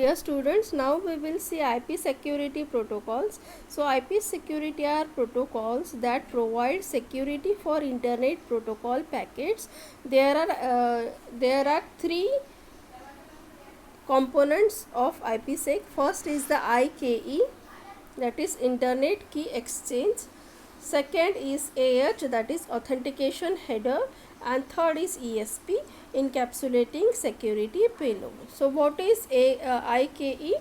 Dear students, now we will see IP security protocols. So IP security are protocols that provide security for internet protocol packets. There are three components of IPsec. First is the IKE, that is Internet Key Exchange. Second is AH, that is Authentication Header, and third is ESP, Encapsulating Security Payload. So what is IKE?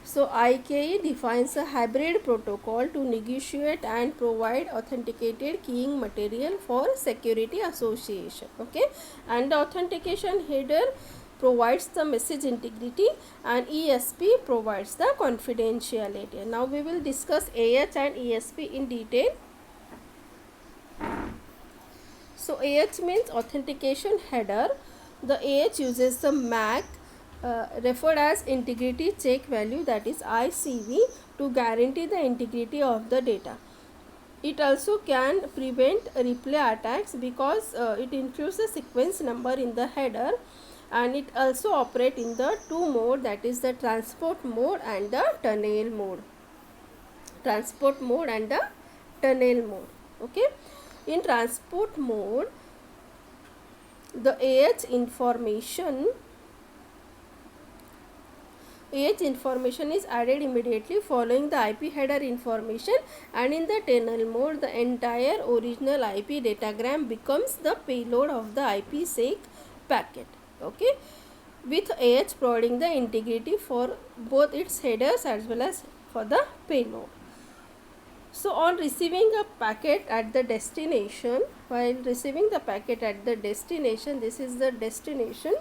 So IKE defines a hybrid protocol to negotiate and provide authenticated keying material for security association. Okay, and the authentication header provides the message integrity and ESP provides the confidentiality. Now we will discuss AH and ESP in detail. So AH means authentication header. The AH uses the MAC referred as integrity check value, that is ICV, to guarantee the integrity of the data. It also can prevent replay attacks because it includes the sequence number in the header, and it also operates in the two mode, that is the transport mode and the tunnel mode. Transport mode and the tunnel mode. Okay. In transport mode, the AH information is added immediately following the IP header information, and in the tunnel mode, the entire original IP datagram becomes the payload of the IPsec packet. Okay, with AH providing the integrity for both its headers as well as for the payload. So on receiving a packet at the destination, while receiving the packet at the destination, this is the destination,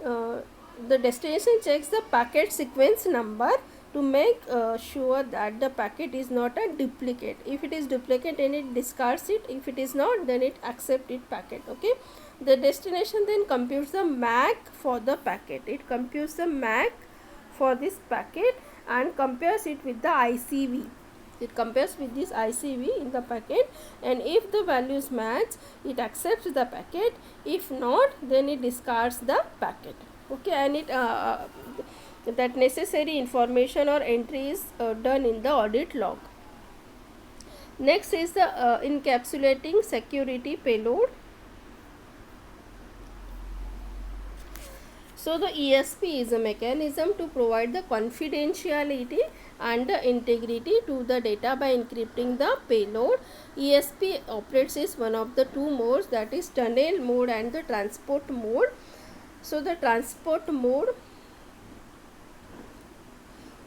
the destination checks the packet sequence number to make sure that the packet is not a duplicate. If it is duplicate, then it discards it. If it is not, then it accepts it packet. Okay, the destination then computes the MAC for the packet. It computes the MAC for this packet and compares it with the ICV. It compares with this ICV in the packet, and if the values match, it accepts the packet. If not, then it discards the packet. Okay, and it that necessary information or entry is done in the audit log. Next is the encapsulating security payload. So the ESP is a mechanism to provide the confidentiality and the integrity to the data by encrypting the payload. ESP operates is one of the two modes, that is tunnel mode and the transport mode. So the transport mode,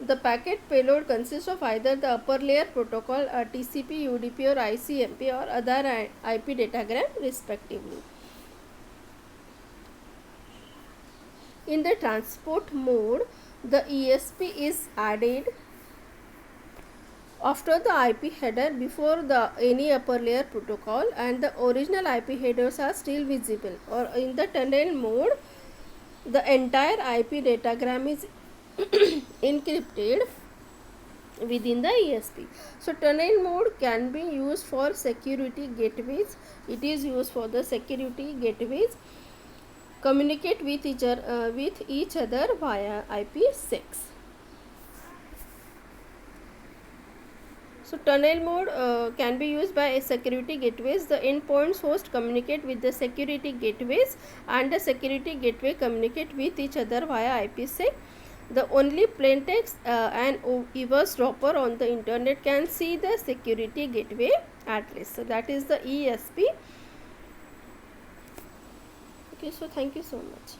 the packet payload consists of either the upper layer protocol, TCP, UDP or ICMP, or other IP datagram respectively. In the transport mode, the ESP is added after the IP header before the any upper layer protocol, and the original IP headers are still visible. Or in the tunnel mode, the entire IP datagram is encrypted within the ESP. So tunnel mode can be used for security gateways. It is used for the security gateways communicate with each other via IPsec. So tunnel mode can be used by security gateways. The endpoints host communicate with the security gateways, and the security gateway communicate with each other via IPsec. The only plaintext and eavesdropper on the internet can see the security gateway address. So that is the ESP. Okay, so thank you so much.